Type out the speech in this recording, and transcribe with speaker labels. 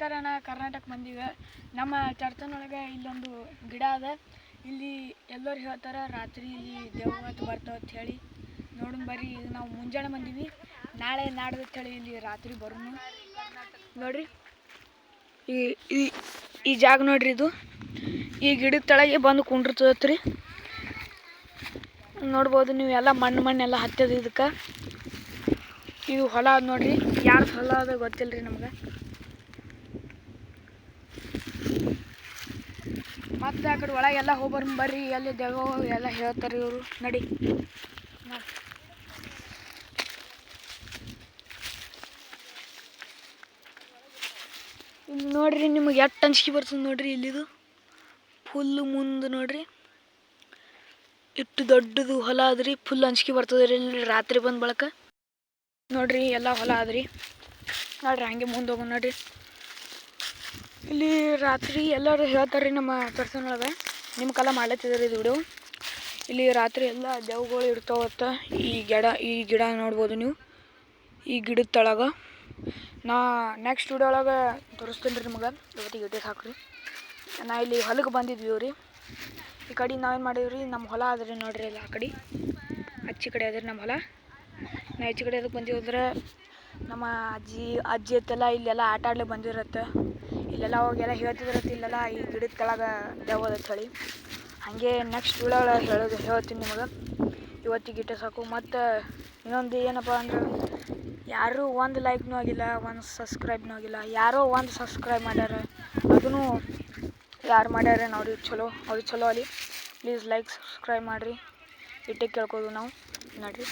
Speaker 1: ನಮಸ್ಕಾರ. ಕರ್ನಾಟಕ ಬಂದೀವಿ. ನಮ್ಮ ಚರ್ಚನೊಳಗೆ ಇಲ್ಲೊಂದು ಗಿಡ ಅದ. ಇಲ್ಲಿ ಎಲ್ಲರೂ ಹೇಳ್ತಾರೆ ರಾತ್ರಿ ಇಲ್ಲಿ ದೇವತೆ ಬರ್ತಾವ ಅಂತ ಹೇಳಿ. ನೋಡೋಣ ಬರ್ರಿ. ನಾವು ಮುಂಜಾನೆ ಬಂದೀವಿ, ನಾಳೆ ನಾಡ್ದು ಹೇಳಿ ಇಲ್ಲಿ ರಾತ್ರಿ ಬರೋಣ. ನೋಡ್ರಿ ಈ ಜಾಗ ನೋಡ್ರಿ, ಇದು ಈ ಗಿಡದ ತಳಗೆ ಬಂದು ಕುಂಡಿರ್ತದತ್ರಿ. ನೋಡ್ಬೋದು ನೀವು, ಎಲ್ಲ ಮಣ್ಣೆಲ್ಲ ಹತ್ತದ. ಇದಕ್ಕೆ ಇದು ಹೊಲ ಅದ ನೋಡ್ರಿ. ಯಾರ್ದು ಹೊಲ ಅದ ಗೊತ್ತಿಲ್ಲರಿ ನಮ್ಗೆ. ಮತ್ತೆ ಆ ಕಡೆ ಒಳಗೆಲ್ಲ ಹೋಗ್ಬರ್ಮ ಬರ್ರಿ. ಎಲ್ಲಿ ದೇವ ಎಲ್ಲ ಹೇಳ್ತಾರೆ ಇವರು. ನಡಿ ಇಲ್ಲಿ ನೋಡ್ರಿ, ನಿಮಗೆ ಎಷ್ಟು ಅಂಜಿಕೆ ಬರ್ತದೆ ನೋಡ್ರಿ. ಇಲ್ಲಿದು ಫುಲ್ ಮುಂದೆ ನೋಡ್ರಿ, ಇಟ್ಟು ದೊಡ್ಡದು ಹೊಲ ಅದ್ರಿ. ಫುಲ್ ಅಂಜಿಕೆ ಬರ್ತದೆ ರೀ ಇಲ್ಲಿ ರಾತ್ರಿ ಬಂದ ಬಳಕ. ನೋಡ್ರಿ ಎಲ್ಲ ಹೊಲ ಅದ್ರಿ. ನೋಡ್ರಿ ಹಂಗೆ ಮುಂದೆ ಹೋಗೋಣ ನೋಡ್ರಿ. ಇಲ್ಲಿ ರಾತ್ರಿ ಎಲ್ಲರೂ ಹೇಳ್ತಾರೆ ನಮ್ಮ ಪರ್ಸನೊಳಗೆ. ನಿಮ್ಮ ಕಾಲ ಮಾಡ್ಲತ್ತಿದ್ದಾರೆ ಇದು ವಿಡಿಯೋ. ಇಲ್ಲಿ ರಾತ್ರಿ ಎಲ್ಲ ದೇವ್ಗಳು ಇರ್ತಾವತ್ತ. ಈ ಗಿಡ ನೋಡ್ಬೋದು ನೀವು. ಈ ಗಿಡದ ತಳಗೆ ನಾ ನೆಕ್ಸ್ಟ್ ವಿಡಿಯೋ ಒಳಗೆ ತೋರಿಸ್ತೀನಿ ರೀ ನಿಮ್ಗೆ. ಇವತ್ತಿಗೆ ಇಟ್ಟೆ ಸಾಕ್ರಿ. ನಾ ಇಲ್ಲಿ ಹೊಲಕ್ಕೆ ಬಂದಿದ್ವಿ ರೀ. ಈ ಕಡೆ ನಾವೇನು ಮಾಡಿದ್ವಿ, ನಮ್ಮ ಹೊಲ ಅದ್ರಿ ನೋಡ್ರಿ. ಎಲ್ಲ ಆ ಕಡೆ ಅಚ್ಚಿ ಕಡೆ ಅದ್ರಿ ನಮ್ಮ ಹೊಲ. ನಾ ಹೆಚ್ಚು ಕಡೆ ಅದಕ್ಕೆ ಬಂದೀವಿ ಅಂದ್ರೆ ನಮ್ಮ ಅಜ್ಜಿ ಇತ್ತೆಲ್ಲ ಇಲ್ಲೆಲ್ಲ ಆಟ ಆಡ್ಲಿಕ್ಕೆ ಬಂದಿರತ್ತೆ. ಇಲ್ಲೆಲ್ಲ ಹೋಗೆಲ್ಲ ಹೇಳ್ತಿದ್ರತ್ತೆ. ಇಲ್ಲೆಲ್ಲ ಈ ಗಿಡದ ಕೆಳಗೆ ದೇವದ ಹೇಳಿ. ಹಾಗೆ ನೆಕ್ಸ್ಟ್ ವಿಡಿಯೋ ಒಳಗೆ ಹೇಳ್ತೀನಿ ನಿಮಗೆ. ಇವತ್ತಿಗೆ ಇಟ್ಟೆ ಸಾಕು. ಮತ್ತು ಇನ್ನೊಂದು ಏನಪ್ಪ ಅಂದ್ರೆ, ಯಾರೂ ಒಂದು ಲೈಕ್ನೂ ಆಗಿಲ್ಲ, ಒಂದು ಸಬ್ಸ್ಕ್ರೈಬ್ನೂ ಆಗಿಲ್ಲ. ಯಾರೋ ಒಂದು ಸಬ್ಸ್ಕ್ರೈಬ್ ಮಾಡ್ಯಾರ, ಅದನ್ನು ಯಾರು ಮಾಡ್ಯಾರ ನೋಡಿ ಅವ್ರಿಗೆ ಚಲೋ ಅಲ್ಲಿ. ಪ್ಲೀಸ್ ಲೈಕ್ ಸಬ್ಸ್ಕ್ರೈಬ್ ಮಾಡಿರಿ. ಇಟ್ಟೆ ಕೇಳ್ಕೋದು ನಾವು ನೋಡ್ರಿ.